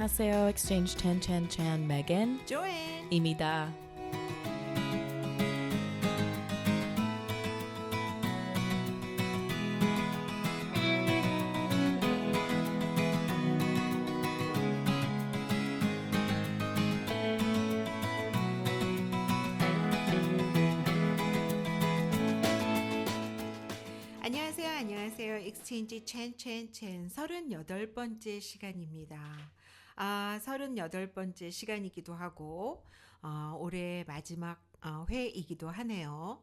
안녕하세요. Exchange Chan Megan. Joanne입니다. 안녕하세요. Exchange Chan 38번째 시간입니다. 38번째 시간이기도 하고 올해 마지막 회이기도 하네요.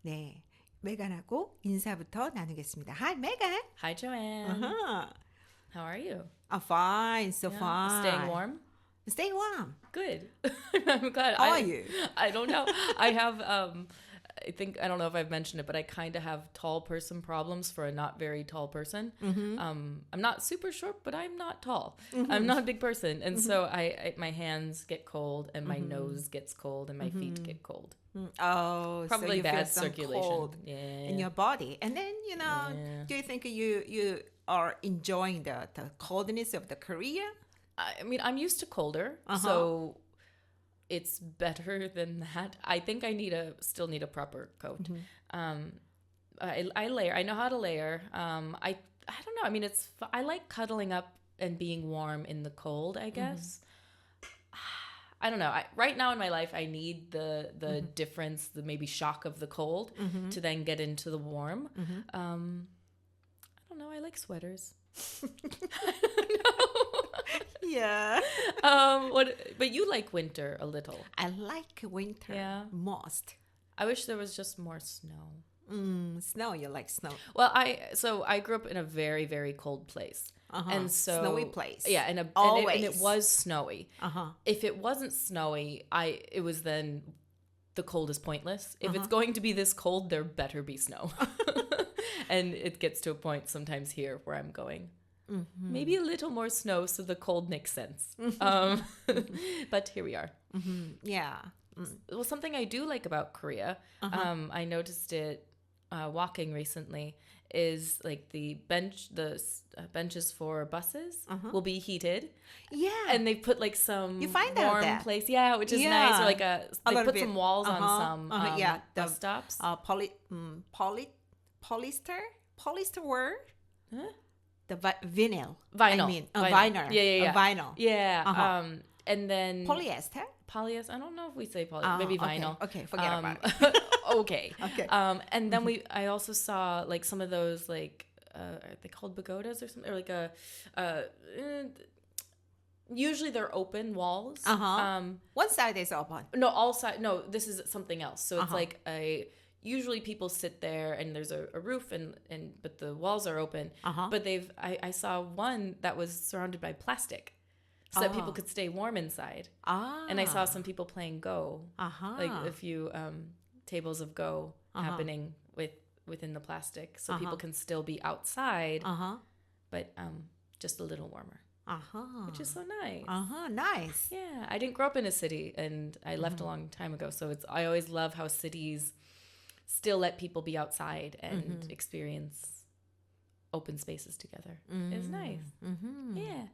네, 메간하고 인사부터 나누겠습니다. Hi, Megan. Hi, Joanne. How are you? I'm fine, fine. Staying warm? Staying warm. Good. I'm glad. How are you? I don't know. I have... I don't know if I've mentioned it, but I kind of have tall person problems for a not very tall person. Mm-hmm. I'm not super short, but I'm not tall. Mm-hmm. I'm not a big person. And so I my hands get cold and my nose gets cold and my feet get cold. Oh, probably so you bad feel some circulation cold in your body. And then, do you think you are enjoying the coldness of the Korea? I mean, I'm used to colder, so it's better than that. I think I still need a proper coat. I layer. I know how to layer. I don't know. I mean, I like cuddling up and being warm in the cold, I guess. I don't know. Right now in my life, I need the difference, the maybe shock of the cold to then get into the warm. I don't know. I like sweaters. I don't know. Yeah. But you like winter a little. I like winter most. I wish there was just more snow. Snow, you like snow. Well, I grew up in a very, very cold place. And so snowy place. Yeah, and it was snowy. If it wasn't snowy, it was then the cold is pointless. If it's going to be this cold, there better be snow. And it gets to a point sometimes here where I'm going, maybe a little more snow so the cold makes sense. But here we are. Yeah. Well, something I do like about Korea, I noticed it walking recently, is like the benches for buses will be heated. Yeah. And they put like some warm place. Yeah, which is nice. Or like they put some walls on some bus stops. Polyester word? Huh? The vinyl. I mean, vinyl. Yeah. Vinyl. Yeah. And then polyester. I don't know if we say polyester. Maybe vinyl. Okay, forget about it. Okay. And then I also saw like some of those like are they called pagodas or something, or like usually they're open walls. One side is open. No, all side. No, this is something else. So it's like usually people sit there and there's a roof but the walls are open. But I saw one that was surrounded by plastic so that people could stay warm inside. And I saw some people playing Go. Like a few tables of Go happening within the plastic, so people can still be outside, but just a little warmer. Which is so nice. Nice. Yeah, I didn't grow up in a city, and I left a long time ago, so I always love how cities still let people be outside and experience open spaces together. It's nice. Yeah.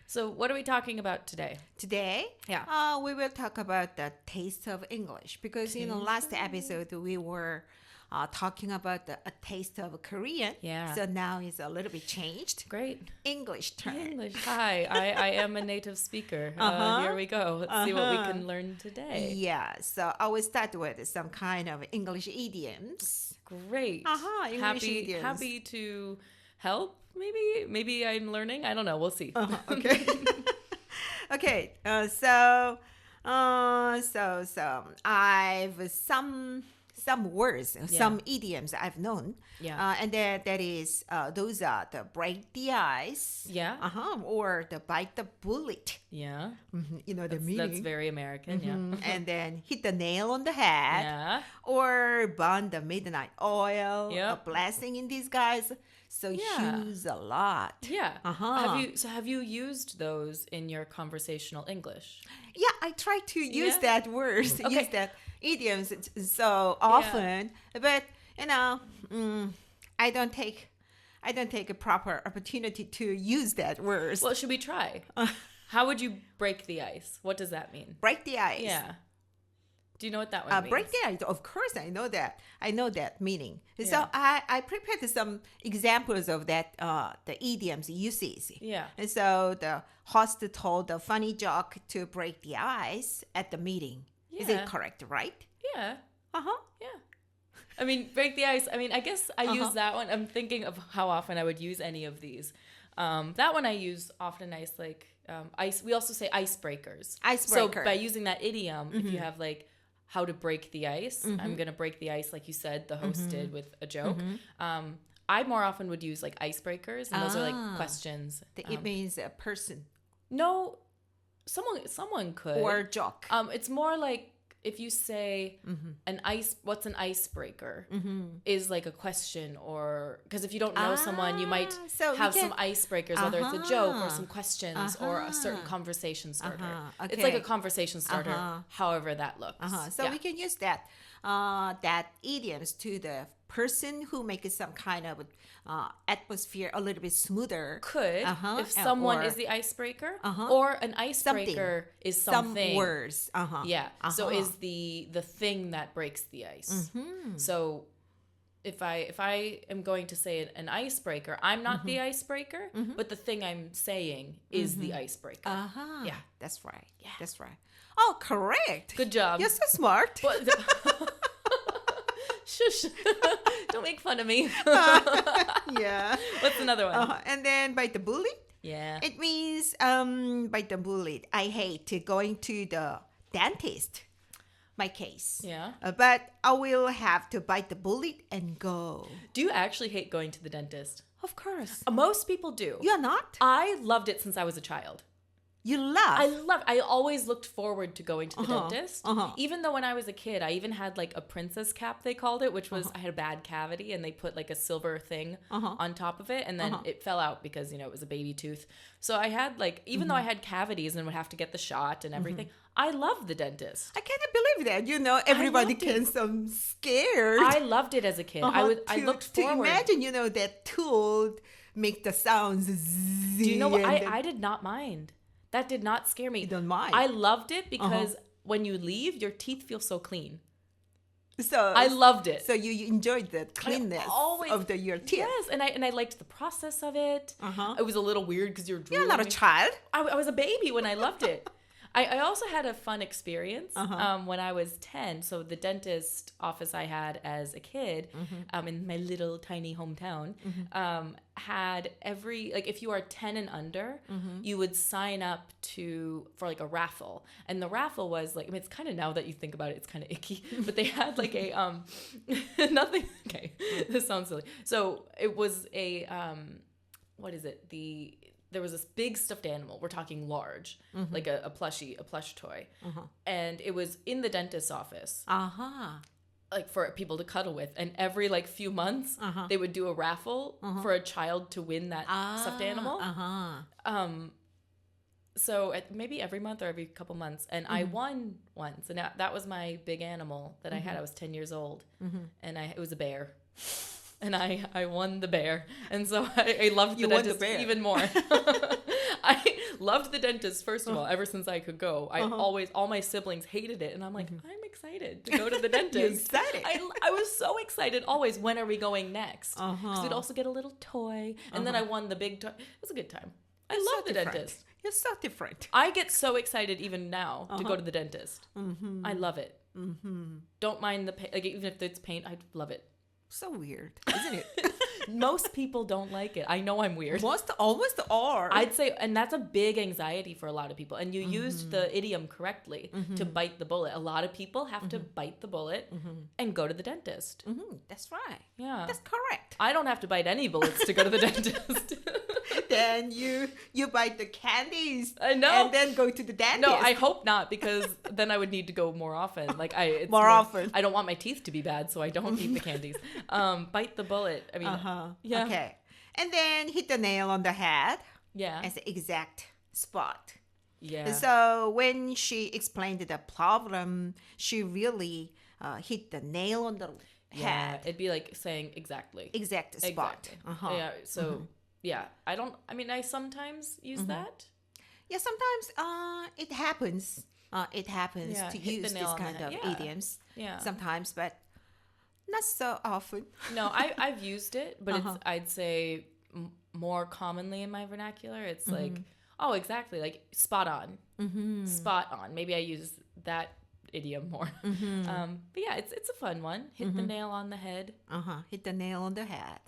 So what are we talking about today? Today, we will talk about the taste of English, because in the last episode we were talking about a taste of Korean. Yeah. So now it's a little bit changed. Great. English turn. English. Hi, I am a native speaker. Here we go. Let's see what we can learn today. Yeah. So I will start with some kind of English idioms. Great. English idioms. Happy to help. Maybe I'm learning. I don't know. We'll see. Okay. Okay. So I've some words, some idioms I've known. Yeah. And that is those are the break the ice. Yeah. Or the bite the bullet. Yeah. You know the meaning. That's very American. Yeah. And then hit the nail on the head. Yeah. Or burn the midnight oil. Yeah. A blessing in disguise. So use a lot. Yeah. Have you used those in your conversational English? Yeah, I try to use that words, use that idioms so often, but I don't take I don't take a proper opportunity to use that word. Well, should we try? How would you break the ice? What does that mean? Break the ice. Yeah. Do you know what that one means? Break the ice. Of course, I know that. I know that meaning. Yeah. So I prepared some examples of that, the idioms uses. Yeah. And so the host told a funny joke to break the ice at the meeting. Yeah. Is it correct, right? Yeah. Uh-huh. Yeah. I mean, break the ice. I mean, I guess I use that one. I'm thinking of how often I would use any of these. That one I use often as like ice. We also say icebreakers. Icebreaker. So by using that idiom, if you have like how to break the ice, I'm going to break the ice like you said, the host did with a joke. I more often would use like icebreakers, and those are like questions. It means a person. No, someone could. Or joke. It's more like if you say what's an icebreaker is like a question, or because if you don't know someone, you might have some icebreakers, whether it's a joke or some questions or a certain conversation starter. Okay. It's like a conversation starter, however that looks. So we can use that idioms to the person who makes some kind of atmosphere a little bit smoother. Could if someone is the icebreaker, or an icebreaker is something. Some words. Yeah. So is the thing that breaks the ice. So if I am going to say an icebreaker, I'm not the icebreaker, but the thing I'm saying is the icebreaker. Yeah. That's right. Yeah. That's right. Oh, correct. Good job. You're so smart. Shush. Don't make fun of me. Yeah. What's another one? And then bite the bullet. Yeah. It means bite the bullet. I hate going to the dentist. My case. Yeah. But I will have to bite the bullet and go. Do you actually hate going to the dentist? Of course. Most people do. You're not? I loved it since I was a child. You love? I always looked forward to going to the dentist. Even though when I was a kid, I even had like a princess cap, they called it, which was I had a bad cavity and they put like a silver thing on top of it, and then it fell out because, you know, it was a baby tooth. So I had like, even though I had cavities and would have to get the shot and everything, I loved the dentist. I cannot believe that. You know, everybody gets some scared. I loved it as a kid. I looked forward. To imagine, you know, that tool make the sounds. Do you know what? I did not mind. That did not scare me. You don't mind? I loved it because when you leave, your teeth feel so clean. So I loved it. So you enjoyed the cleanness of your teeth. Yes, and I liked the process of it. It was a little weird because you're You're not a child. I was a baby when I loved it. I also had a fun experience when I was 10. So the dentist office I had as a kid in my little tiny hometown had if you are 10 and under, you would sign up for like a raffle. And the raffle was like, I mean, it's kind of, now that you think about it, it's kind of icky, but they had like a, nothing, okay, this sounds silly. So it was a, what is it? There was this big stuffed animal. We're talking large, like a plush toy. And it was in the dentist's office. Like for people to cuddle with. And every like few months, they would do a raffle for a child to win that stuffed animal. So maybe every month or every couple months. And I won once. And that was my big animal that I had. I was 10 years old. And it was a bear. And I won the bear. And so I loved the dentist even more. I loved the dentist, first of all, ever since I could go. All my siblings hated it. And I'm like, I'm excited to go to the dentist. You're excited. I was so excited always. When are we going next? Because we'd also get a little toy. And then I won the big toy. It was a good time. I love the dentist. You're so different. I get so excited even now to go to the dentist. I love it. Don't mind the pain. Like, even if it's pain, I love it. So weird, isn't it? Most people don't like it. I know I'm weird. Almost all. I'd say, and that's a big anxiety for a lot of people. And you used the idiom correctly to bite the bullet. A lot of people have to bite the bullet and go to the dentist. That's right. Yeah. That's correct. I don't have to bite any bullets to go to the dentist. Then you bite the candies. I know. And then go to the dentist. No, I hope not, because then I would need to go more often. Like more often. I don't want my teeth to be bad, so I don't eat the candies. Bite the bullet. I mean, yeah. Okay. And then hit the nail on the head. Yeah. As the exact spot. Yeah. And so when she explained the problem, she really hit the nail on the had. It'd be like saying exactly. Exact spot. Exactly. Yeah. So I sometimes use that. Yeah, sometimes it happens. It happens to use this kind of idioms sometimes, but not so often. No, I've used it, but it's I'd say more commonly in my vernacular. It's like, oh, exactly, like spot on, spot on. Maybe I use that idiom more. But yeah, it's a fun one. Hit the nail on the head. Hit the nail on the head.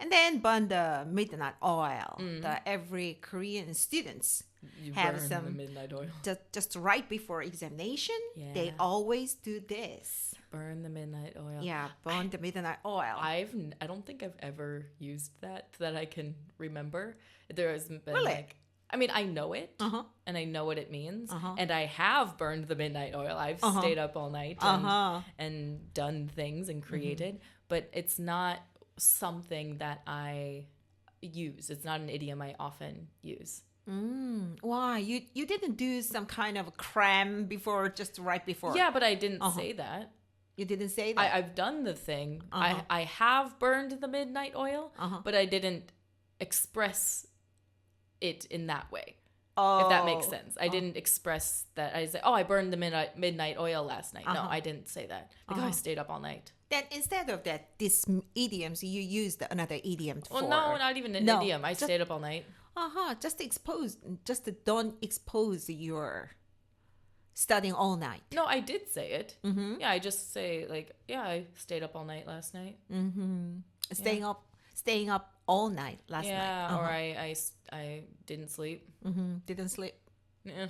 And then burn the midnight oil. Every Korean students have some the midnight oil. Just right before examination. They always do this. Burn the midnight oil. Yeah, burn the midnight oil. I don't think I've ever used that I can remember. There has been really? I know it, and I know what it means, and I have burned the midnight oil. I've stayed up all night and done things and created, but it's not something that I use. It's not an idiom I often use. Why? You didn't do some kind of cram before, just right before? Yeah, but I didn't say that. You didn't say that? I've done the thing. I have burned the midnight oil, but I didn't express it in that way. If that makes sense. I didn't express that. I say, I burned the midnight oil last night. No, I didn't say that. Like, I stayed up all night. Then instead of that, these idioms, you used another idiom for. Well, no, not even an idiom. I stayed up all night. Just don't expose your studying all night. No, I did say it. Yeah, I just say like, I stayed up all night last night. Staying up all night last night. Yeah, or I didn't sleep. Didn't sleep. Yeah.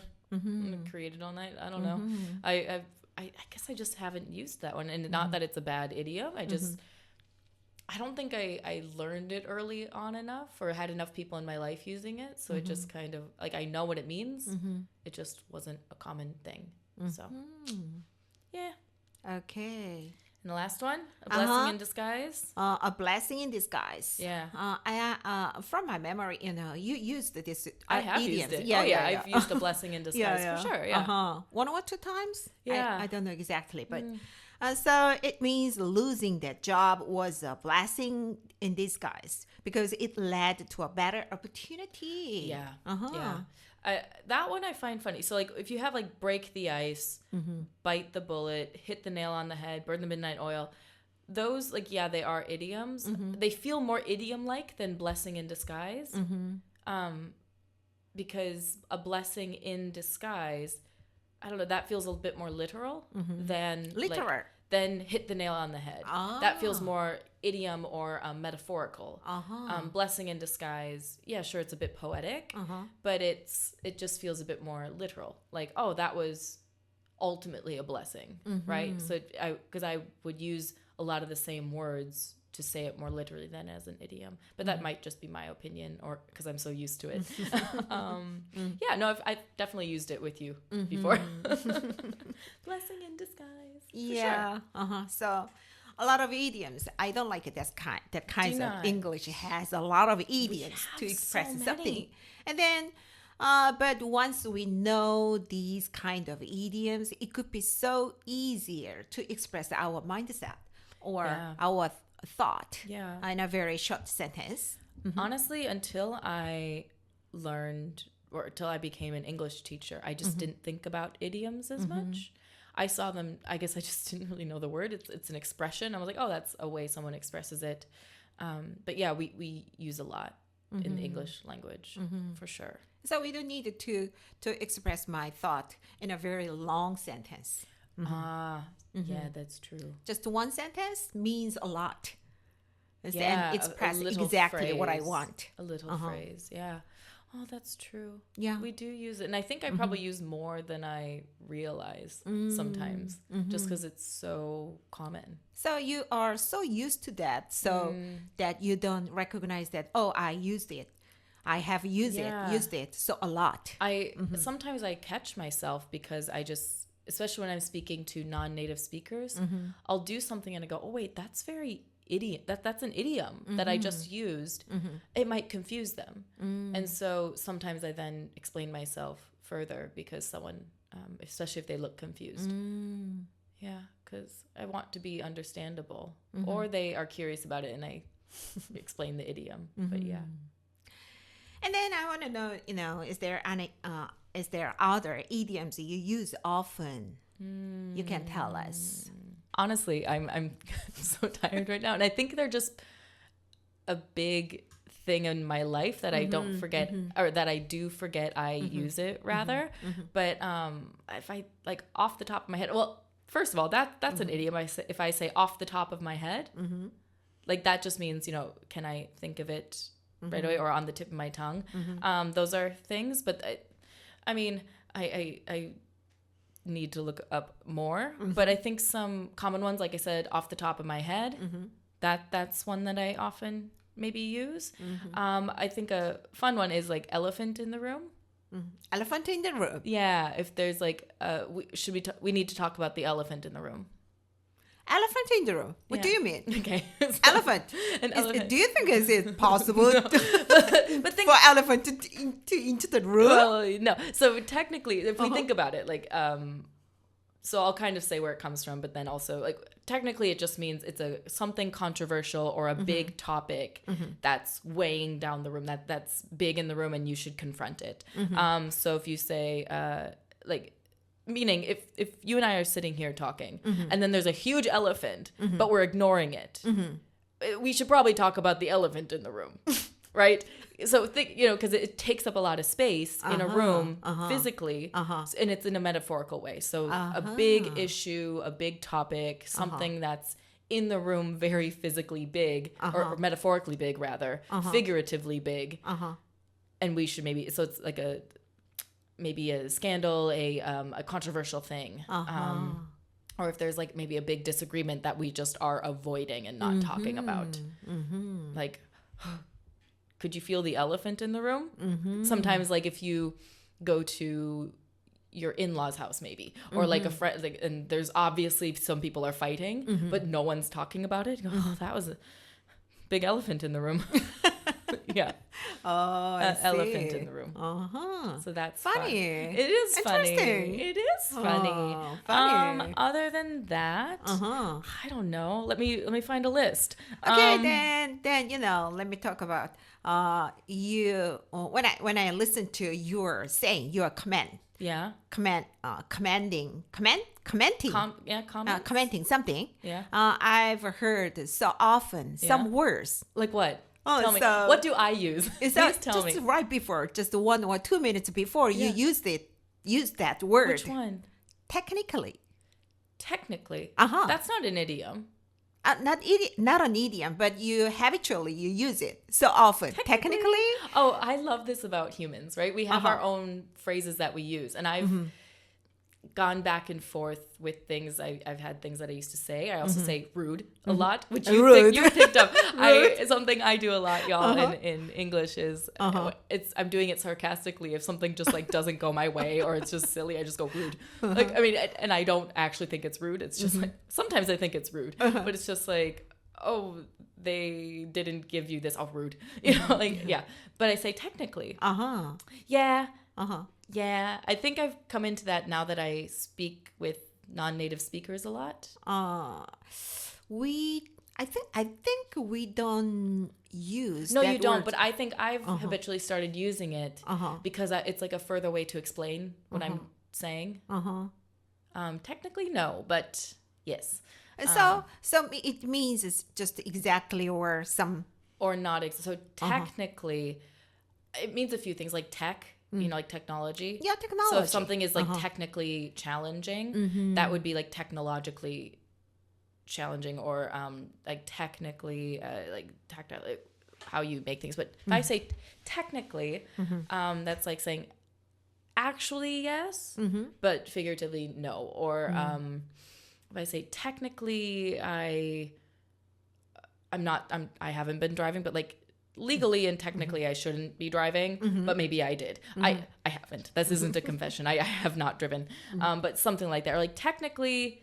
Created all night. I don't know. I guess I just haven't used that one, and not that it's a bad idiom. I don't think I learned it early on enough, or had enough people in my life using it, so it just kind of like, I know what it means. It just wasn't a common thing. So yeah. Okay. And the last one, a blessing in disguise. A blessing in disguise. Yeah. From my memory, you used this. I have idioms. used it. I've used a blessing in disguise for sure. Yeah. One or two times. Yeah. I don't know exactly, but so it means losing that job was a blessing in disguise because it led to a better opportunity. Yeah. Yeah. That one I find funny. So like, if you have like break the ice, bite the bullet, hit the nail on the head, burn the midnight oil, those like, they are idioms. They feel more idiom-like than blessing in disguise. Because a blessing in disguise, I don't know, that feels a bit more literal than than hit the nail on the head. That feels more idiom or metaphorical. Blessing in disguise, sure, it's a bit poetic, but it just feels a bit more literal. Like, that was ultimately a blessing, right? So because I would use a lot of the same words to say it more literally than as an idiom, but that might just be my opinion, or because I'm so used to it. I've definitely used it with you before. Blessing in disguise. Sure. So a lot of idioms. I don't like it. That kind of English has a lot of idioms to express something, and then. But once we know these kind of idioms, it could be so easier to express our mindset or our thought in a very short sentence. Honestly, until I learned, or until I became an English teacher, I just didn't think about idioms as much. I saw them, I guess I just didn't really know the word. It's an expression. I was like, that's a way someone expresses it. But we use a lot in the English language, for sure. So we don't need to express my thought in a very long sentence. Yeah, that's true. Just one sentence means a lot. And express exactly phrase, what I want. A little phrase, yeah. Oh, that's true. Yeah. We do use it. And I think I probably use more than I realize sometimes, just because it's so common. So you are so used to that, that you don't recognize that, I used it. I have used it so a lot. Sometimes I catch myself because I just, especially when I'm speaking to non-native speakers, I'll do something and I go, wait, that's very idiom. That's an idiom that I just used. It might confuse them. And so sometimes I then explain myself further because someone, especially if they look confused. Yeah, because I want to be understandable. Or they are curious about it and I explain the idiom. But yeah. And then I want to know, is there other idioms you use often? You can tell us. Honestly, I'm so tired right now. And I think they're just a big thing in my life that I don't forget, or that I do forget I use it rather. But if I like off the top of my head, well, first of all, that's an idiom. If I say off the top of my head, like that just means, can I think of it right away or on the tip of my tongue? Those are things, but I mean, I need to look up more, but I think some common ones, like I said, off the top of my head, that's one that I often maybe use. I think a fun one is like elephant in the room. Elephant in the room. Yeah, if there's like we need to talk about the elephant in the room. Elephant in the room. What do you mean? Okay. Elephant. Do you think it's possible for elephant to into the room? Well, no. So technically, if we think about it, like, so I'll kind of say where it comes from, but then also, like, technically it just means it's something controversial or a big topic that's weighing down the room, that's big in the room, and you should confront it. So if you say, like, meaning if you and I are sitting here talking and then there's a huge elephant, but we're ignoring it, we should probably talk about the elephant in the room, right? So think, because it takes up a lot of space in a room physically, and it's in a metaphorical way. So a big issue, a big topic, something that's in the room very physically big, or metaphorically big rather, figuratively big, and we should maybe, so it's like maybe a scandal, a controversial thing, or if there's like maybe a big disagreement that we just are avoiding and not talking about, like, could you feel the elephant in the room? Sometimes, like, if you go to your in-laws' house maybe, or like a friend, like, and there's obviously some people are fighting, but no one's talking about it, you go, oh, that was a big elephant in the room. Yeah. Oh, elephant in the room. So that's funny. Fun. It is funny. It is funny. Funny. Other than that, I don't know. Let me find a list. Okay, then let me talk about you. When I listen to your saying, your comment. Yeah. Commenting something. Yeah. I've heard so often some words. Like what? Tell me, what do I use? Please tell me. Just right before, just 1 or 2 minutes before, you use that word. Which one? Technically. Technically? That's not an idiom. Not an idiom, but you habitually use it so often. Technically? Oh, I love this about humans, right? We have our own phrases that we use, and I've gone back and forth with things. I've had things that I used to say. I also say rude a lot, which you picked up. Something I do a lot, y'all, in English is I'm doing it sarcastically. If something just like doesn't go my way or it's just silly, I just go rude. Like, I mean, and I don't actually think it's rude. It's just like, sometimes I think it's rude, but it's just like, oh, they didn't give you this. Oh, rude. Like, yeah. But I say technically. Yeah. Yeah, I think I've come into that now that I speak with non-native speakers a lot. I think we don't use No, that you don't, word. but I think I've habitually started using it because it's like a further way to explain what I'm saying. Technically, no, but yes. So it means it's just exactly or some... Or not. So technically, it means a few things, like tech. Like technology. Yeah, technology. So if something is like technically challenging, that would be like technologically challenging, or like technically like tactile, like how you make things. But if I say technically, that's like saying actually yes, but figuratively no. Or if I say technically I haven't been driving, but like legally and technically I shouldn't be driving, but maybe I did. I haven't. This isn't a confession. I have not driven. But something like that. Or like technically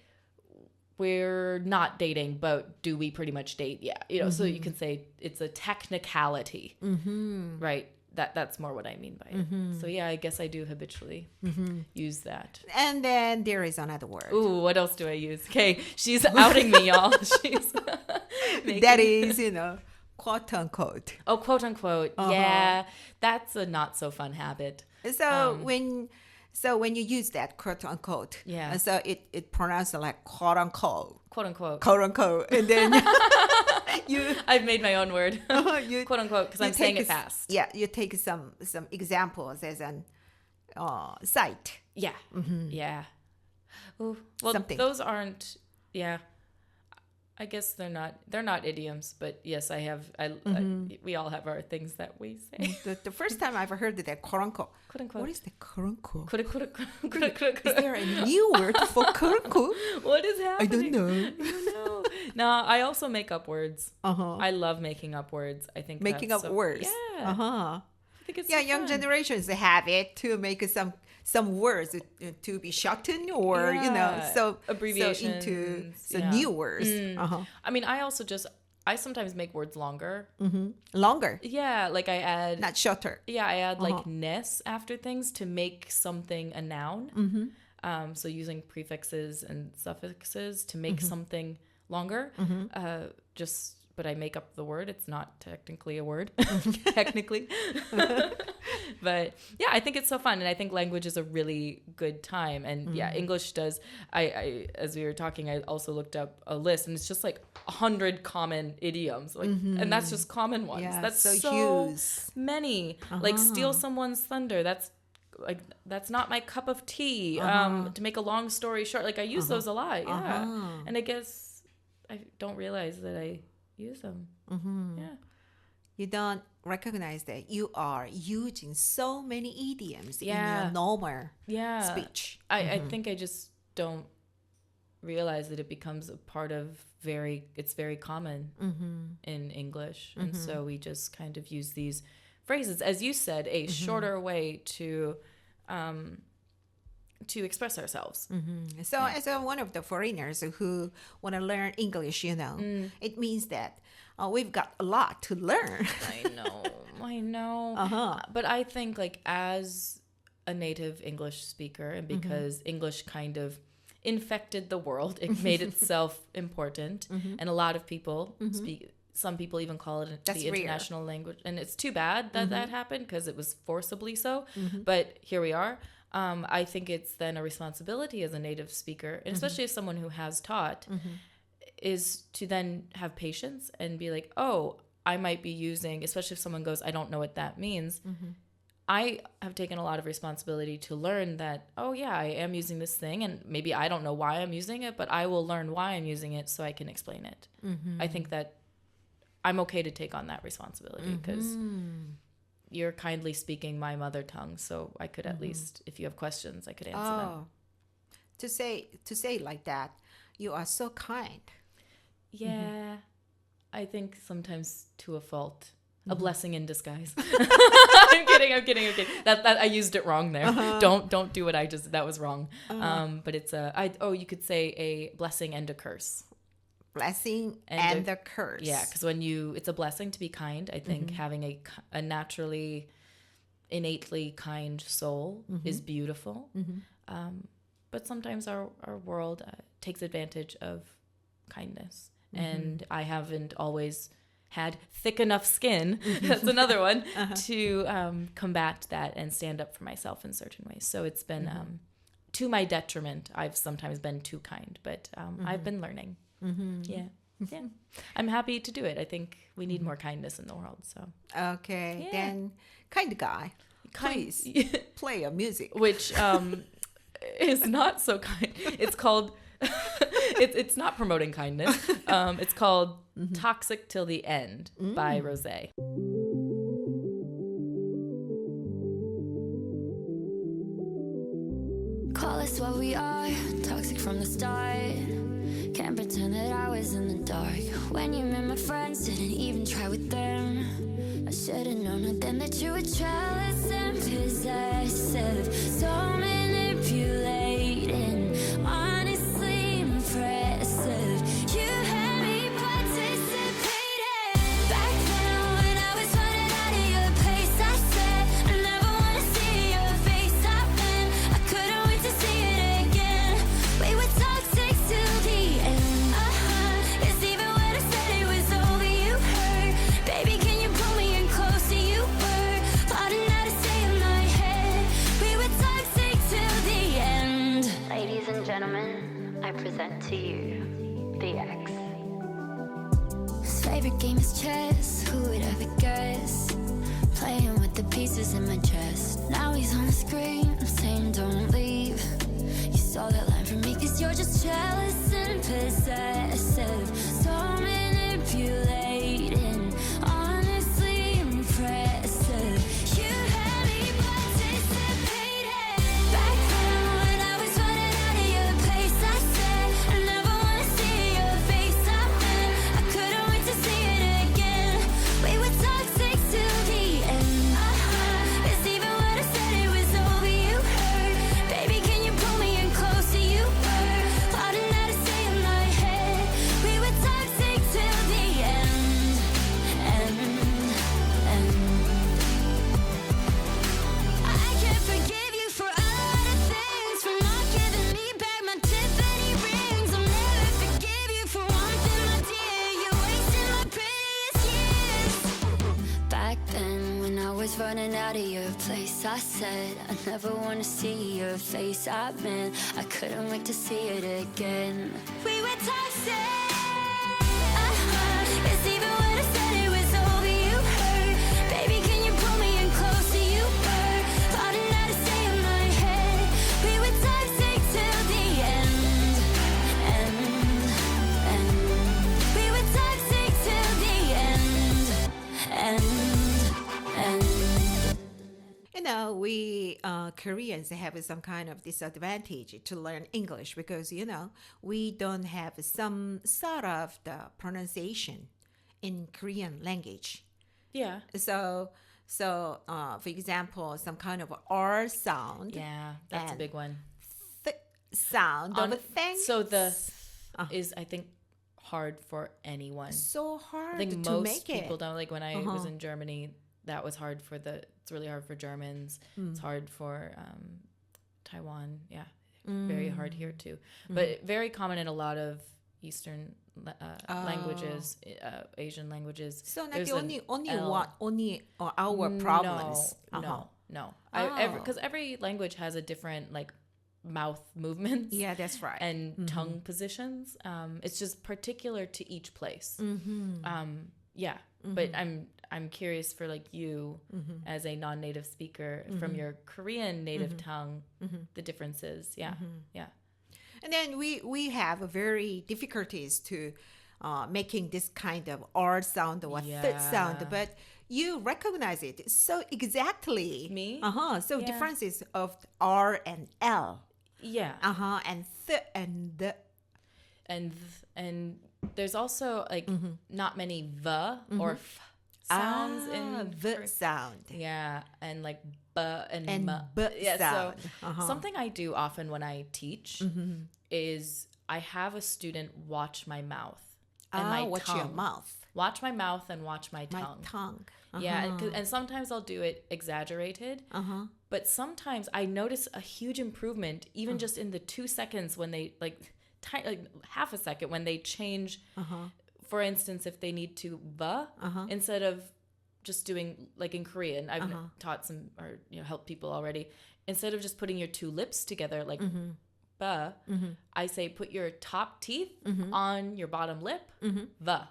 we're not dating, but do we pretty much date? Yeah. So you can say it's a technicality, right? that's more what I mean by it. So yeah, I guess I do habitually use that. And then there is another word. Ooh, what else do I use? Okay, she's outing me, y'all. She's that is, quote unquote. Oh, quote unquote. Yeah, that's a not so fun habit. So when you use that quote unquote, yeah. So it pronounced like quote unquote. Quote unquote. Quote unquote. And then I've made my own word. Quote unquote, because I'm saying it fast. Yeah, you take some examples as an site. Yeah. Yeah. Ooh, well, those aren't. Yeah. I guess they're not idioms, but yes, we all have our things that we say. The first time I ever heard that quote unquote. Quote unquote. What is the quote unquote? Is there a new word for quote unquote? What is happening? I don't know. No, I also make up words. I love making up words. I think making up words. Yeah. I think it's young generations have it to make some words to be shortened or so abbreviations, so into new words. I mean, I sometimes make words longer. Longer. Yeah, like I add not shorter. Yeah, I add like ness after things to make something a noun. So using prefixes and suffixes to make something longer. But I make up the word. It's not technically a word, technically. But yeah, I think it's so fun. And I think language is a really good time. And yeah, English does. I as we were talking, I also looked up a list and it's just like 100 common idioms. Like, and that's just common ones. Yeah, that's so huge. Many. Like steal someone's thunder. That's not my cup of tea. To make a long story short, like I use those a lot. Yeah. And I guess I don't realize that I use them. Yeah. You don't recognize that you are using so many idioms in your normal speech. I think I just don't realize that it becomes a part of it's very common in English. And so we just kind of use these phrases, as you said, a shorter way to express ourselves. So as one of the foreigners who want to learn English, it means that we've got a lot to learn. I know. But I think like as a native English speaker, and because English kind of infected the world, it made itself important. And a lot of people speak. Some people even call it the international language. And it's too bad that that happened because it was forcibly so. But here we are. I think it's then a responsibility as a native speaker, and especially as someone who has taught, is to then have patience and be like, oh, I might be using, especially if someone goes, I don't know what that means. I have taken a lot of responsibility to learn that, oh yeah, I am using this thing and maybe I don't know why I'm using it, but I will learn why I'm using it so I can explain it. I think that I'm okay to take on that responsibility because you're kindly speaking my mother tongue, so I could at least, if you have questions, I could answer them. To say like that, you are so kind. Yeah, I think sometimes to a fault, a blessing in disguise. I'm kidding. That I used it wrong there. Don't do what I just. That was wrong. But it's you could say a blessing and a curse. Blessing and a curse. Yeah, because it's a blessing to be kind. I think having a naturally, innately kind soul is beautiful. But sometimes our world takes advantage of kindness. And I haven't always had thick enough skin, that's another one, to combat that and stand up for myself in certain ways. So it's been, to my detriment, I've sometimes been too kind, but I've been learning. Yeah. I'm happy to do it. I think we need more kindness in the world. So okay, then kind guy, please play a music, which is not so kind. It's called it's not promoting kindness. It's called Toxic Till the End by Rosé. Call us what we are, toxic from the start. Can't pretend that I was in the dark. When you met my friends, didn't even try with them. I should've known then that you were jealous and possessive, so manipulating, honestly impressive. You had me participating. Back then when I was running out of your pace, I said favorite game is chess. Who would ever guess? Playing with the pieces in my chest. Now he's on the screen, I'm saying don't leave. You saw that line from me cause you're just jealous and possessive. So manipulating, honestly impressive. You had me participating. Back then when I was running out of your place, I said I never wanna see your face. I couldn't wait to see it again. We were toxic till the end. Cause even when I said it was over, you heard. Baby, can you pull me in closer? You were loud enough to say in my head. We were toxic till the end. I can't forgive you for a lot of things. For not giving me back my Tiffany rings. I'll never forgive you for one thing, my dear. You wasted my prettiest years. Back then when I was running out of your place, I said I never want to see your face. I meant I couldn't wait to see it again. We were toxic. Cause even when I said it was over, you heard. Baby, can you pull me in closer? You were loud enough to say in my head. We were toxic till the end. We were toxic till the end. You know, we Koreans have some kind of disadvantage to learn English because, you know, we don't have some sort of the pronunciation in Korean language. Yeah. So for example, some kind of R sound. Yeah, that's a big one. Sound of a thing. So the is, I think, hard for anyone. So hard I think to most make people it. don't. Like when I was in Germany, that was hard for it's really hard for Germans. It's hard for Taiwan. Yeah, very hard here too. But very common in a lot of Eastern languages, Asian languages. So not There's the an only L. one, only our province. No. Oh. Because every language has a different like mouth movements. Yeah, that's right. And tongue positions. It's just particular to each place. But I'm curious for like you as a non-native speaker from your Korean native tongue, the differences. Yeah. And then we have very difficulties to making this kind of R sound or third sound, but you recognize it so exactly. Me? So differences of R and L. Yeah. And th and the. And there's also like not many the or f sounds in the sound. Yeah, and like b and m. B yeah, sound. So something I do often when I teach is I have a student watch my mouth and my watch tongue. your mouth. Watch my mouth and watch my tongue. My tongue. Yeah, and sometimes I'll do it exaggerated. But sometimes I notice a huge improvement even just in the 2 seconds when they like half a second when they change. For instance, if they need to instead of just doing like in Korean, I've taught some or helped people already. Instead of just putting your two lips together like I say put your top teeth on your bottom lip. That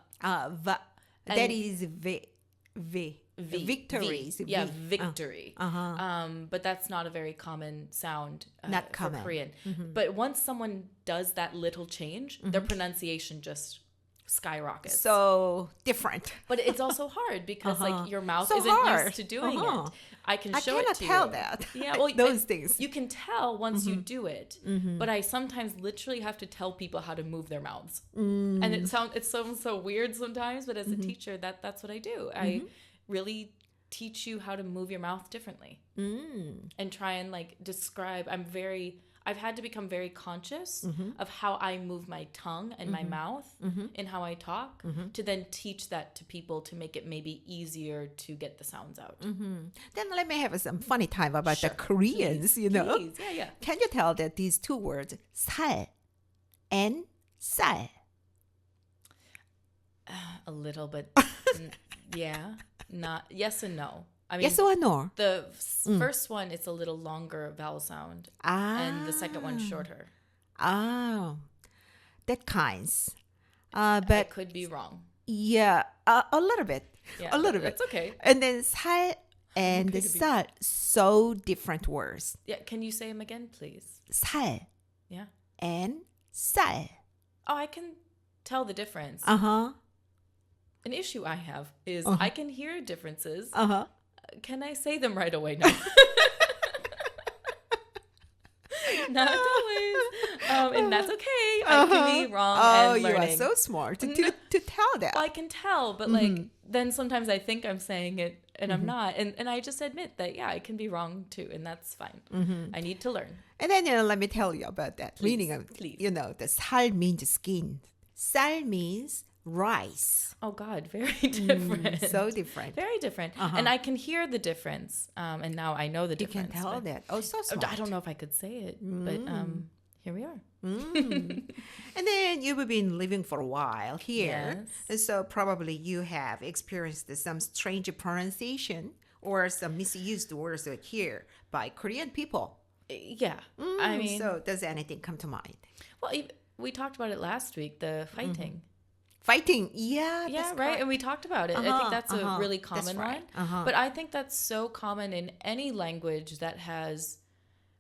is victory. Victory. But that's not a very common sound not common. For Korean. But once someone does that little change, their pronunciation just skyrockets. So different. But it's also hard because like your mouth so isn't hard. used to doing it. I can show it to you. I cannot tell that. Yeah, well, those things. You can tell once you do it. But I sometimes literally have to tell people how to move their mouths. And it sounds so weird sometimes, but as a teacher, that's what I do. I really teach you how to move your mouth differently. And try and like describe. I've had to become very conscious of how I move my tongue and my mouth and how I talk to then teach that to people to make it maybe easier to get the sounds out. Then let me have some funny time about the Koreans, Please. Yeah. Can you tell that these two words, 살 and 쌀? A little bit. Yeah. Not yes and no. I mean, yes or no? The first one, it's a little longer vowel sound. And the second one shorter. That kinds. I But could be wrong. Yeah, a little bit. Yeah, a little bit. That's okay. And then 살 and 쌀, so different words. Yeah, can you say them again, please? 살 Yeah. and 쌀. Oh, I can tell the difference. Uh-huh. An issue I have is I can hear differences. Uh-huh. Can I say them right away? No. Not always. And that's okay. I can be wrong and learning. You are so smart to tell that. Well, I can tell, but like then sometimes I think I'm saying it and I'm not. And I just admit that, yeah, I can be wrong too. And that's fine. I need to learn. And then let me tell you about that. Please, meaning of, please. the 살 means skin. 쌀 means rice. Oh, God, very different. So different. Very different. And I can hear the difference. And now I know the difference. You can tell that. Oh, so smart. I don't know if I could say it, but here we are. And then you've been living for a while here. Yes. And so probably you have experienced some strange pronunciation or some misused words here by Korean people. Yeah. I mean, so does anything come to mind? Well, we talked about it last week, the fighting. Fighting, yeah, yeah, right. correct. And we talked about it. I think that's a really common right. one. But I think that's so common in any language that has.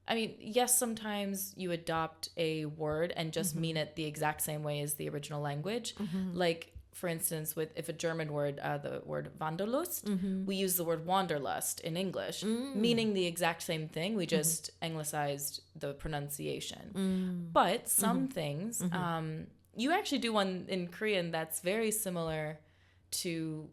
I mean, yes, sometimes you adopt a word and just mean it the exact same way as the original language. Like, for instance, if a German word, the word Wanderlust, we use the word Wanderlust in English, meaning the exact same thing. We just anglicized the pronunciation. But some things, you actually do one in Korean that's very similar to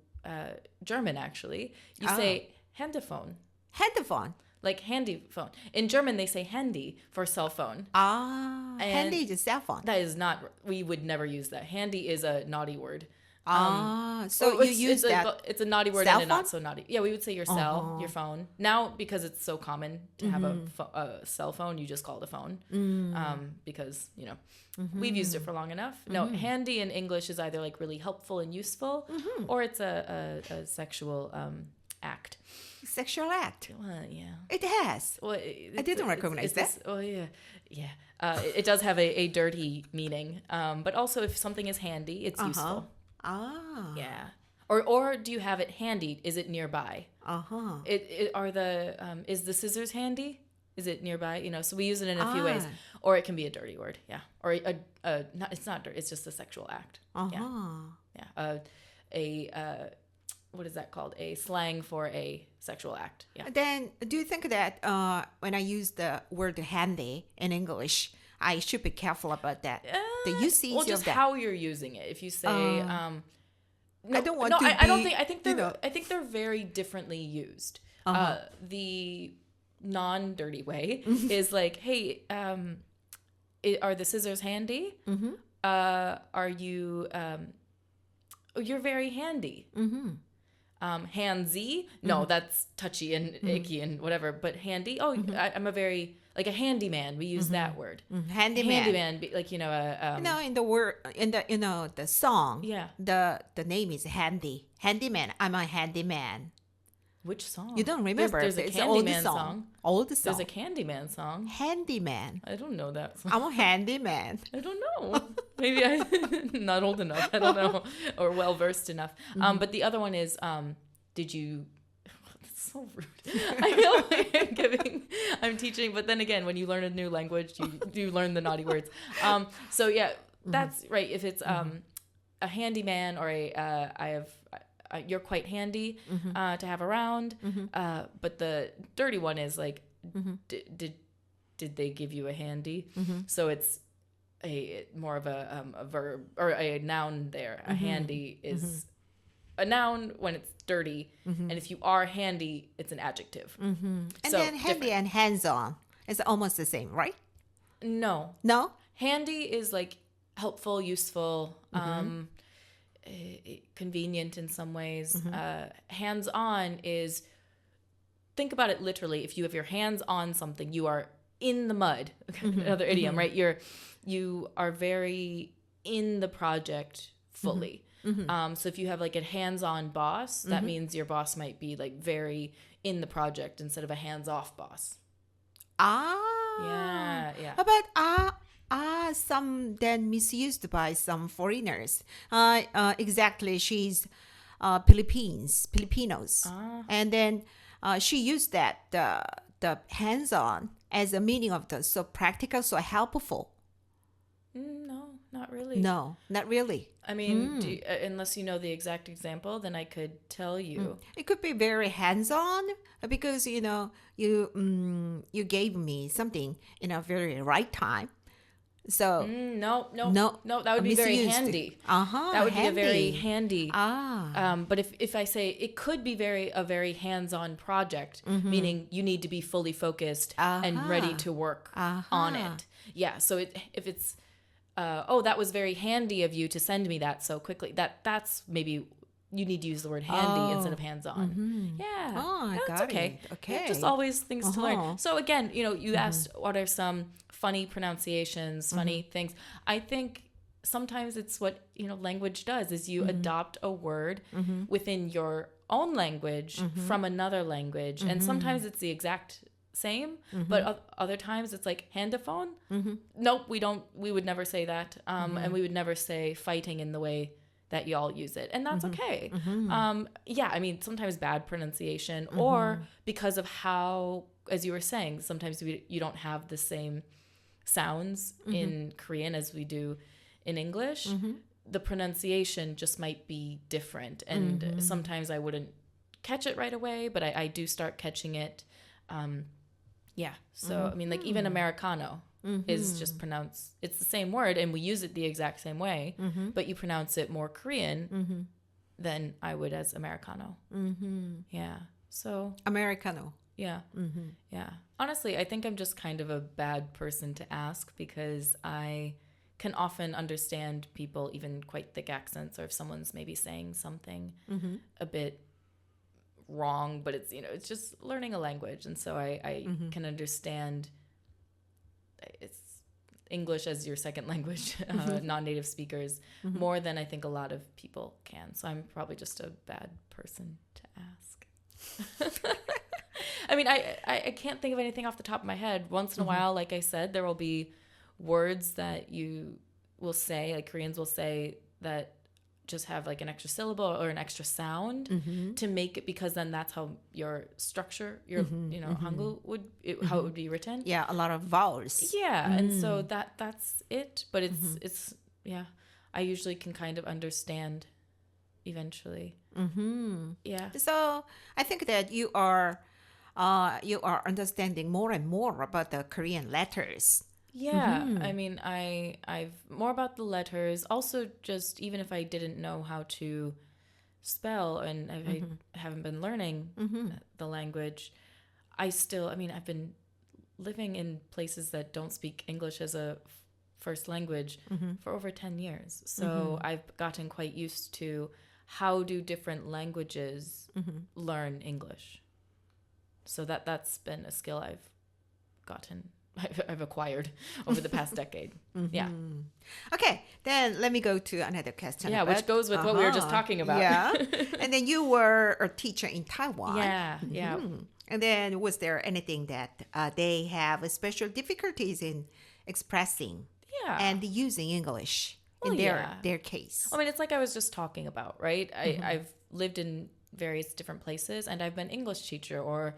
German, actually. You say Handyphone. Handyphone. Like handy phone. In German, they say handy for cell phone. Handy is a cell phone. That is not, we would never use that. Handy is a naughty word. So you use that. It's a naughty word cell and a not so naughty. Yeah, we would say your cell, your phone. Now, because it's so common to have a cell phone, you just call it a phone. Because, we've used it for long enough. No, handy in English is either like really helpful and useful, or it's a sexual act. Sexual act. Well, yeah. It has. Well, I didn't recognize that. Oh, yeah. Yeah. It does have a dirty meaning. But also, if something is handy, it's useful. Yeah. Or do you have it handy? Is it nearby? Is the scissors handy? Is it nearby? So we use it in a few ways. Or it can be a dirty word. Yeah. Or it's not dirty. It's just a sexual act. Yeah. Yeah. What is that called? A slang for a sexual act. Yeah. Then, do you think that when I use the word handy in English, I should be careful about that? The usage well, just of that. how you're using it. If you say, I don't want to I don't think. I think they're. I think they're very differently used. The non-dirty way is like, hey, are the scissors handy? Are you? You're very handy. Handsy, no, that's touchy and icky and whatever. But handy, I'm a very like a handyman. We use that word. Handyman, like in the word in the song. Yeah. The name is handy. Handyman. I'm a handyman. Which song? You don't remember? There's a Candyman song. Old song. There's a Candyman song. Handyman. I don't know that song. I'm a handyman. I don't know. Maybe I'm not old enough. I don't know. Or well versed enough. But the other one is, did you... That's so rude. I feel like I'm teaching. But then again, when you learn a new language, you learn the naughty words. So yeah, that's right. If it's a handyman or you're quite handy to have around. But the dirty one is like, did they give you a handy? So it's more of a verb or a noun there. A handy is a noun when it's dirty. And if you are handy, it's an adjective. And then handy and hands-on is almost the same, right? No. No? Handy is like helpful, useful, convenient in some ways. Hands-on is, think about it literally. If you have your hands on something, you are in the mud. Another idiom, right? You are very in the project fully. So if you have like a hands-on boss, that means your boss might be like very in the project instead of a hands-off boss. Yeah. Yeah. How about Some then misused by some foreigners. Exactly, she's Filipinos. And then she used that the hands-on as a meaning of the so practical, so helpful. No, not really. No, not really. I mean, unless you know the exact example, then I could tell you. It could be very hands-on because, you gave me something in a very right time. So no, that would be very handy. That would be a very handy. But if I say it could be a very hands-on project, meaning you need to be fully focused and ready to work on it. Yeah. So if it's that was very handy of you to send me that so quickly. That's maybe you need to use the word handy instead of hands-on. Yeah. That's okay. Okay. Just always things to learn. So again, you asked what are some funny pronunciations, funny things. I think sometimes it's what, language does is you adopt a word within your own language from another language. And sometimes it's the exact same, but other times it's like handaphone. Nope, we would never say that. And we would never say fighting in the way that y'all use it. And that's okay. I mean, sometimes bad pronunciation or because of how, as you were saying, sometimes you don't have the same sounds in Korean as we do in English. The pronunciation just might be different. And sometimes I wouldn't catch it right away, but I do start catching it. So I mean, like even Americano is just pronounced, it's the same word and we use it the exact same way, but you pronounce it more Korean than I would as Americano. Yeah. So Americano. Yeah. Yeah. Honestly, I think I'm just kind of a bad person to ask because I can often understand people, even quite thick accents, or if someone's maybe saying something a bit wrong, but it's it's just learning a language, and so I can understand it's English as your second language, non-native speakers, more than I think a lot of people can. So I'm probably just a bad person to ask. I mean, I can't think of anything off the top of my head. Once in a while, like I said, there will be words that you will say, like Koreans will say, that just have like an extra syllable or an extra sound to make it, because then that's how your structure, your Hangul how it would be written. Yeah, a lot of vowels. Yeah, and so that's it. But it's I usually can kind of understand eventually. Yeah. So I think that you are understanding more and more about the Korean letters. Yeah, I mean, I've more about the letters. Also, just even if I didn't know how to spell and I haven't been learning the language, I've been living in places that don't speak English as a first language for over 10 years. So I've gotten quite used to how do different languages learn English. So that's been a skill I've acquired over the past decade. Yeah. Okay, then let me go to another question. Yeah, which goes with what we were just talking about. Yeah. And then you were a teacher in Taiwan. Yeah. And then was there anything that they have special difficulties in expressing and using English in their case? I mean, it's like I was just talking about, right? I've lived in various different places, and I've been English teacher or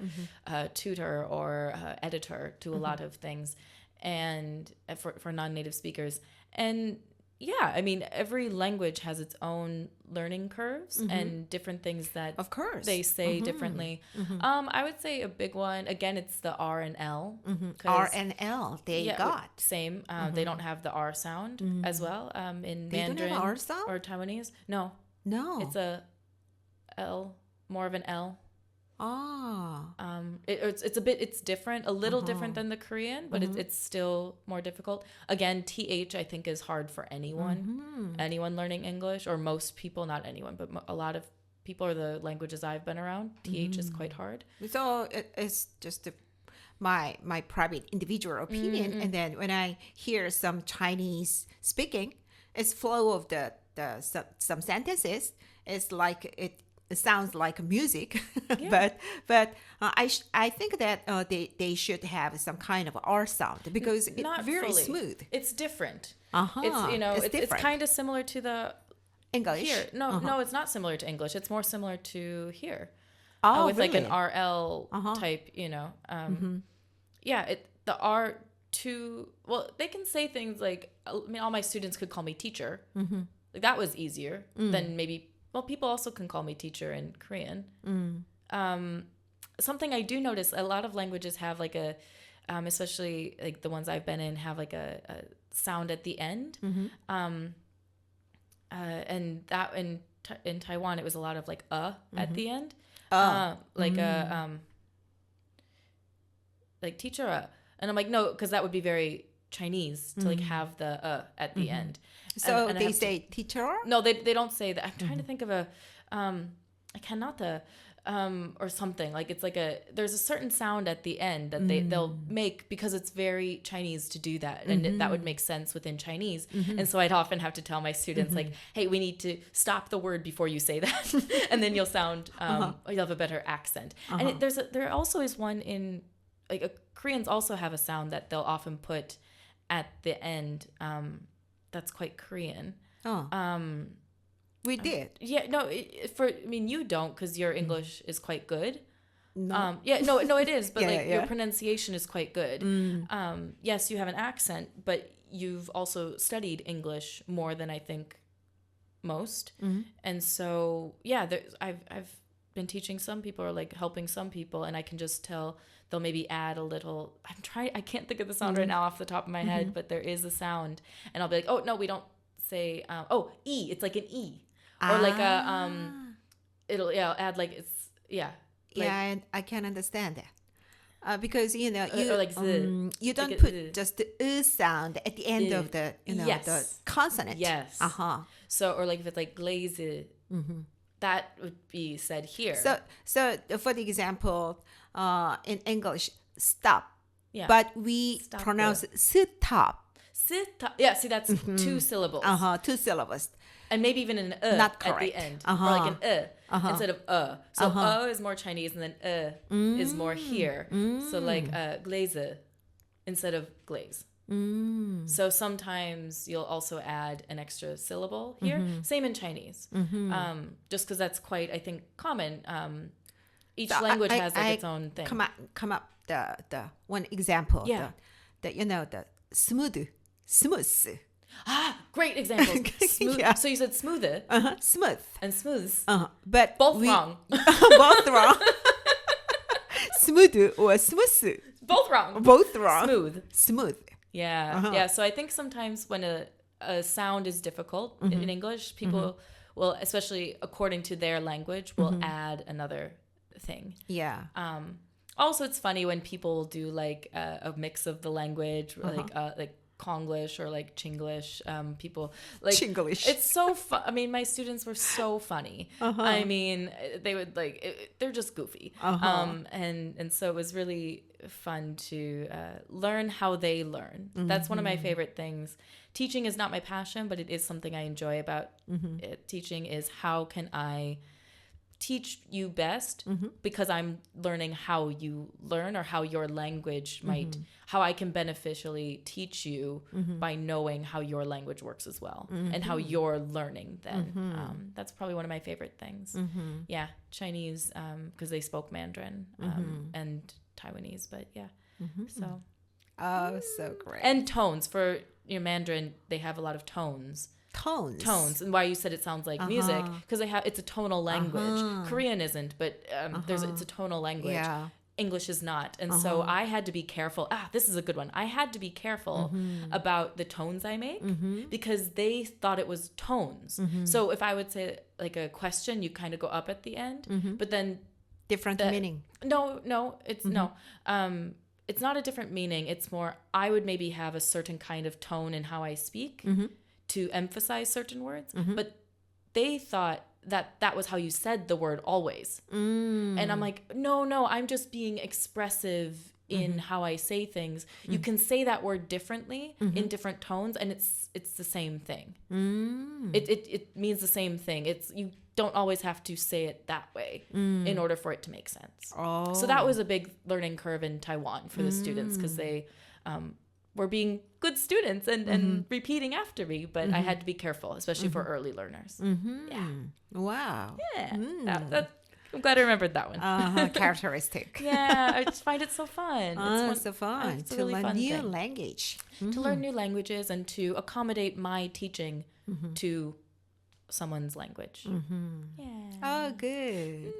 tutor or editor to a lot of things, and for non-native speakers. And yeah, I mean, every language has its own learning curves and different things that of course they say differently. I would say a big one, again, it's the R and L. R and L they got same. They don't have the R sound as well in they Mandarin don't have R sound? or Taiwanese. No, it's a L, more of an L. It's different, a little different than the Korean, but it's still more difficult. Again, TH I think is hard for anyone learning English, or most people, not anyone, but a lot of people, or the languages I've been around, TH is quite hard. So it's just my private individual opinion. And then when I hear some Chinese speaking, it's flow of the some sentences. It's like sounds like music, but I think that they should have some kind of R sound because it's Not very fully. smooth. It's different. It's It's kind of similar to the English. here. No, it's not similar to English. It's more similar to here. With really? like an RL type, the R too. Well, they can say things like, I mean, all my students could call me teacher. Like that was easier than maybe. Well, people also can call me teacher in Korean. Something I do notice, a lot of languages have like a, especially like the ones I've been in, have like a sound at the end. And that in Taiwan, it was a lot of like at the end. Like teacher. And I'm like, no, because that would be very Chinese to like have the at the end. So and they say teacher? No, they don't say that. I'm trying to think of a, I cannot or something. Like it's like there's a certain sound at the end that they'll make because it's very Chinese to do that. And that would make sense within Chinese. And so I'd often have to tell my students like, hey, we need to stop the word before you say that. And then you'll sound, you'll have a better accent. And there also is one in, like Koreans also have a sound that they'll often put at the end. That's quite Korean. We did. Yeah, no, you don't because your English is quite good. No. It is, but Yeah. your pronunciation is quite good. Yes, you have an accent, but you've also studied English more than I think most. And so, I've been teaching some people or like helping some people, and I can just tell they'll maybe add a little. I can't think of the sound right now off the top of my head, but there is a sound, and I'll be like, oh no, we don't say E. It's like an E, or like a it'll add like it's and I can understand that because you like you don't like put just the sound at the end of the the consonant. Yes. So or like if it's like glaze, that would be said here. So for the example, in English, stop. Yeah. But we pronounce stop. Stop. Yeah, see, that's 2 syllables. 2 syllables. And maybe even an Not at the end. Or like an instead of So is more Chinese and then is more here. So like glaze instead of glaze. So sometimes you'll also add an extra syllable here. Same in Chinese. Just because that's quite, I think, common. Each language has its own thing. Come up the one example. Yeah. The smooth. Great example. Smooth. Yeah. So you said smoother. Smooth. And smooth. But Both wrong. Both wrong. Smooth or smooth. Both wrong. Both wrong. Smooth. Yeah. Yeah. So I think sometimes when a sound is difficult in English, people will, especially according to their language, will add another thing. Yeah. Also, it's funny when people do like a mix of the language, like Konglish or like Chinglish. People like Chinglish. It's so fun. I mean, my students were so funny. I mean, they would like they're just goofy. And so it was really fun to learn how they learn. That's one of my favorite things. Teaching is not my passion, but it is something I enjoy about it. Teaching is how can I teach you best because I'm learning how you learn or how your language might, how I can beneficially teach you by knowing how your language works as well and how you're learning then. That's probably one of my favorite things. Yeah, Chinese because they spoke Mandarin and Taiwanese, but yeah. So. Oh, so great. And tones. For Mandarin, they have a lot of tones. Tones, and why you said it sounds like music, because it's a tonal language. Korean isn't, but it's a tonal language. Yeah. English is not, and so I had to be careful. This is a good one. I had to be careful about the tones I make because they thought it was tones. So if I would say like a question, you kind of go up at the end, but then different meaning. No, it's no. It's not a different meaning. It's more I would maybe have a certain kind of tone in how I speak. To emphasize certain words, but they thought that was how you said the word always. And I'm like, no, I'm just being expressive in how I say things. You can say that word differently in different tones, and it's the same thing. It means the same thing. You don't always have to say it that way in order for it to make sense. So that was a big learning curve in Taiwan for the students, because they were being good students and repeating after me, but I had to be careful, especially for early learners. Yeah. Wow. Yeah. I'm glad I remembered that one. Characteristic. Yeah, I just find it so fun. It's so fun It's a to really learn fun new thing. language. To learn new languages and to accommodate my teaching to someone's language. Yeah. Oh, good.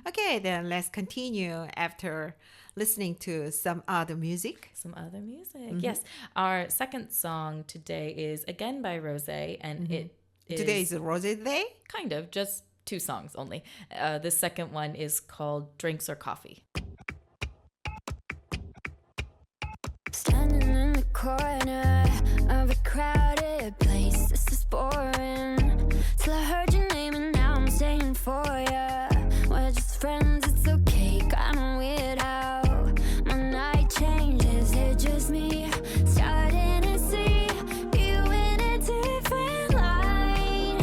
Okay, then let's continue after listening to some other music. Some other music. Yes. Our second song today is again by Rose, and it is... Today is Rose Day? Kind of, just 2 songs only. The second one is called Drinks or Coffee. Standing in the corner of a crowded place. This is boring. Till I heard your name and now I'm staying for ya. We're just friends, it's okay. Kinda weird how my night changes. It's just me starting to see you in a different light.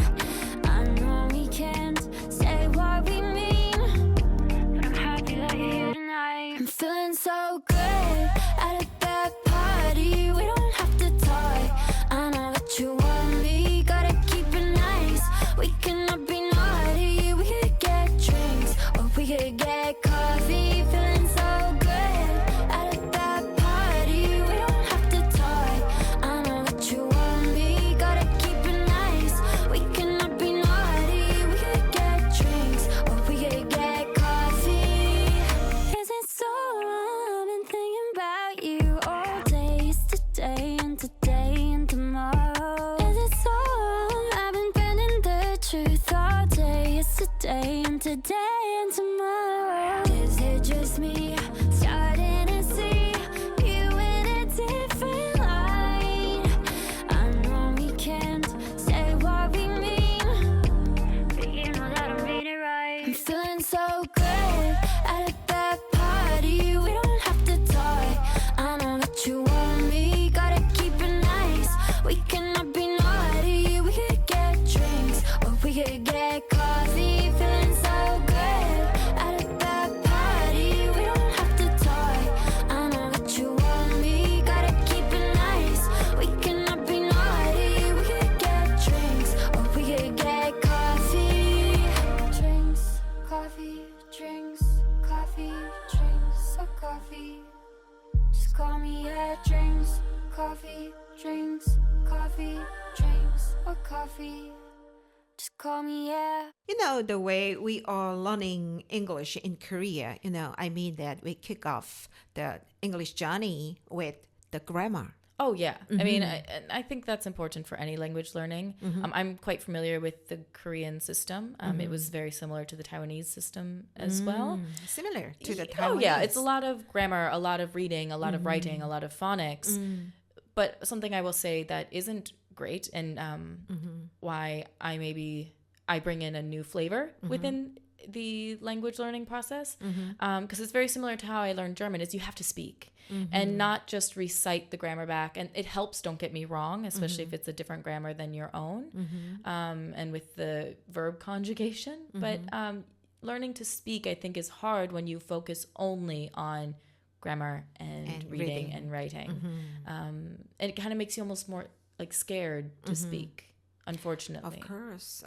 I know we can't say what we mean, but I'm happy that you're here tonight. I'm feeling so good at a bad party. We don't have to talk. I know that you want me. Gotta keep it nice. We cannot be naughty. We could get drinks or we could get coffee. Feeling so good at a bad party. We don't have to talk. I know that you want me. Gotta keep it nice. We cannot be naughty. We could get drinks or we could get coffee. Is it so long? I've been thinking about you all day. Yesterday and today and tomorrow. Is it so long? I've been bending the truth all day. Yesterday and today and tomorrow. Is it just me starting to see you in a different light? I know we can't say what we mean, but you know that I made it right. I'm feeling so good at a bad party. We don't have to talk. I know that you want me. Gotta keep it nice. We cannot be naughty. We could get drinks or we could get coffee. Feeling so good at a bad party. We don't have to talk. I know that you want me. Gotta keep it nice. We cannot be naughty. We could get drinks or we could get coffee. Drinks, coffee, drinks, coffee, drinks, or coffee. Just call me at drinks, coffee, drinks, coffee, drinks, or coffee. Just call me, yeah. You know, the way we are learning English in Korea, I mean that we kick off the English journey with the grammar. Oh, yeah. I mean, I think that's important for any language learning. I'm quite familiar with the Korean system. It was very similar to the Taiwanese system as well. Similar to the Taiwanese. Oh, yeah. It's a lot of grammar, a lot of reading, a lot of writing, a lot of phonics. But something I will say that isn't great and why I bring in a new flavor within the language learning process, because it's very similar to how I learned German, is you have to speak and not just recite the grammar back. And it helps, don't get me wrong, especially if it's a different grammar than your own, and with the verb conjugation. But learning to speak, I think, is hard when you focus only on grammar and reading and writing. And it kind of makes you almost more like scared to speak, unfortunately. Of course.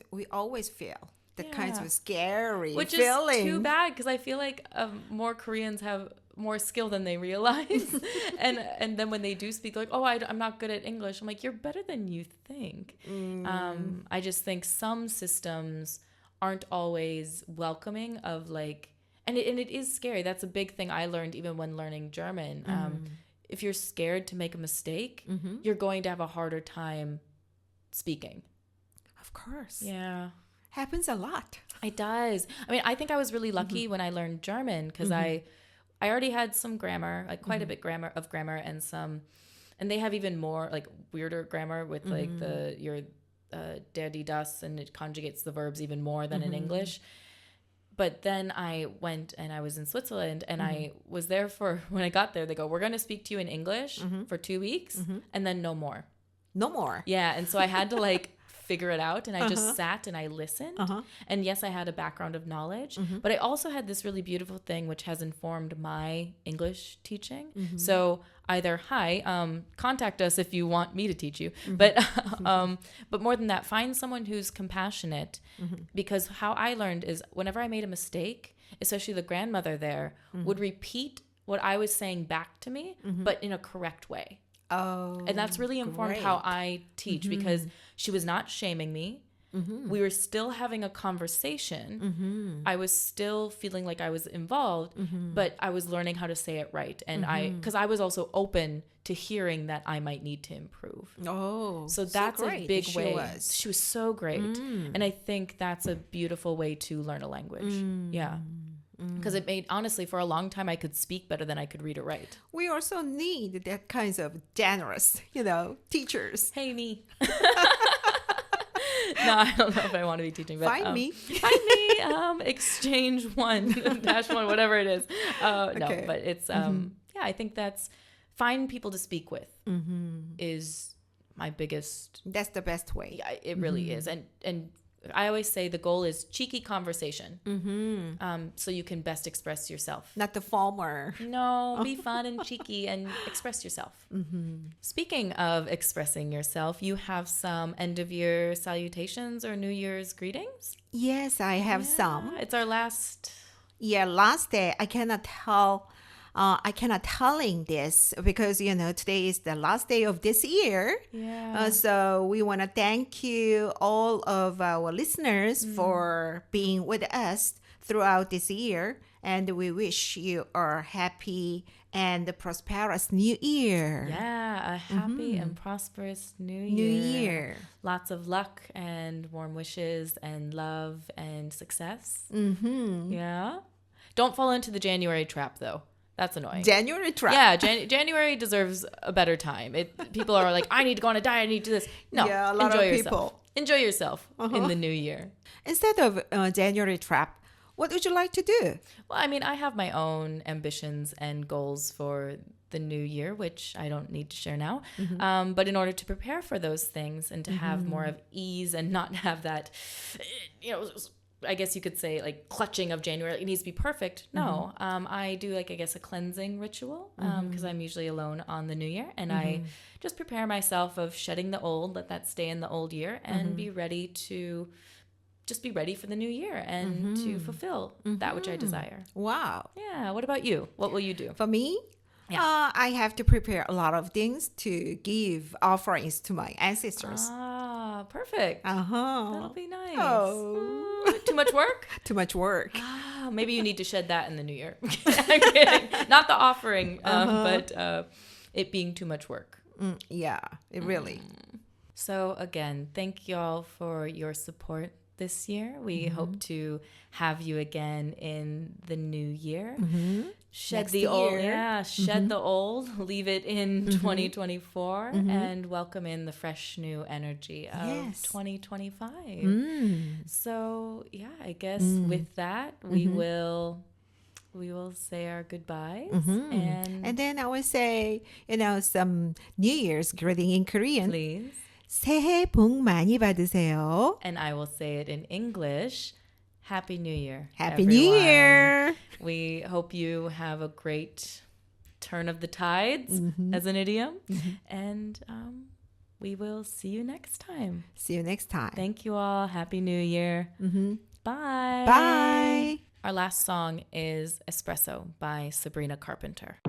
We always feel the kinds of scary Which feeling. is too bad, because I feel like more Koreans have more skill than they realize. and then when they do speak, they're like, oh, I'm not good at English. I'm like, you're better than you think. I just think some systems aren't always welcoming of like, and it is scary. That's a big thing I learned even when learning German. If you're scared to make a mistake, you're going to have a harder time speaking. Of course. Yeah. Happens a lot. It does. I mean, I think I was really lucky when I learned German, because I already had some grammar, like quite a bit of grammar, and they have even more like weirder grammar with like your der, die, das, and it conjugates the verbs even more than in English. But then I went and I was in Switzerland and I was there when I got there, they go, we're going to speak to you in English for 2 weeks and then no more. No more. Yeah. And so I had to like figure it out and I just sat and I listened. And yes, I had a background of knowledge, but I also had this really beautiful thing which has informed my English teaching. So either contact us if you want me to teach you, but more than that, find someone who's compassionate, because how I learned is whenever I made a mistake, especially the grandmother there would repeat what I was saying back to me, but in a correct way. Oh, and that's really informed how I teach, because she was not shaming me. We were still having a conversation. I was still feeling like I was involved, but I was learning how to say it right. And because I was also open to hearing that I might need to improve. Oh, so that's a big way. She was so great. And I think that's a beautiful way to learn a language. Yeah. Because it made, honestly, for a long time, I could speak better than I could read or write. We also need that kinds of generous, teachers. Hey, me. No, I don't know if I want to be teaching. But, Find me. Find me. Exchange 1-1, whatever it is. Okay. No, but it's, I think find people to speak with is my biggest. That's the best way. Yeah, it really is. And I always say the goal is cheeky conversation. So you can best express yourself. Not the former. No, be fun and cheeky and express yourself. Speaking of expressing yourself, you have some end of year salutations or New Year's greetings? Yes, I have some. It's our last. Yeah, last day. I cannot telling this because, today is the last day of this year. Yeah. So we want to thank you, all of our listeners, for being with us throughout this year. And we wish you a happy and prosperous new year. Yeah, a happy and prosperous new year. Lots of luck and warm wishes and love and success. Yeah. Don't fall into the January trap, though. That's annoying. January trap. Yeah, January deserves a better time. People are like, I need to go on a diet. I need to do this. No, yeah, a lot enjoy of yourself. People. Enjoy yourself in the new year. Instead of January trap, what would you like to do? Well, I mean, I have my own ambitions and goals for the new year, which I don't need to share now. But in order to prepare for those things and to have more of ease and not have that, I guess you could say like clutching of January, it needs to be perfect. No, I do a cleansing ritual because I'm usually alone on the new year, and I just prepare myself of shedding the old, let that stay in the old year, and be ready for the new year and to fulfill that which I desire. Wow. Yeah. What about you? What will you do? For me? Yeah. I have to prepare a lot of things to give offerings to my ancestors. Ah, perfect. That'll be nice. Oh. Too much work? Too much work. Ah, maybe you need to shed that in the new year. I'm kidding. Not the offering, but it being too much work. Yeah, it really. So again, thank you all for your support this year. We hope to have you again in the new year. Shed Next the year. Old, shed the old, leave it in 2024, and welcome in the fresh new energy of 2025. So yeah, I guess with that we will say our goodbyes, and then I will say some New Year's greeting in Korean. Please. 새해 복 많이 받으세요. And I will say it in English. Happy New Year. Happy everyone. New Year. We hope you have a great turn of the tides as an idiom. And we will see you next time. See you next time. Thank you all. Happy New Year. Bye. Bye. Our last song is Espresso by Sabrina Carpenter.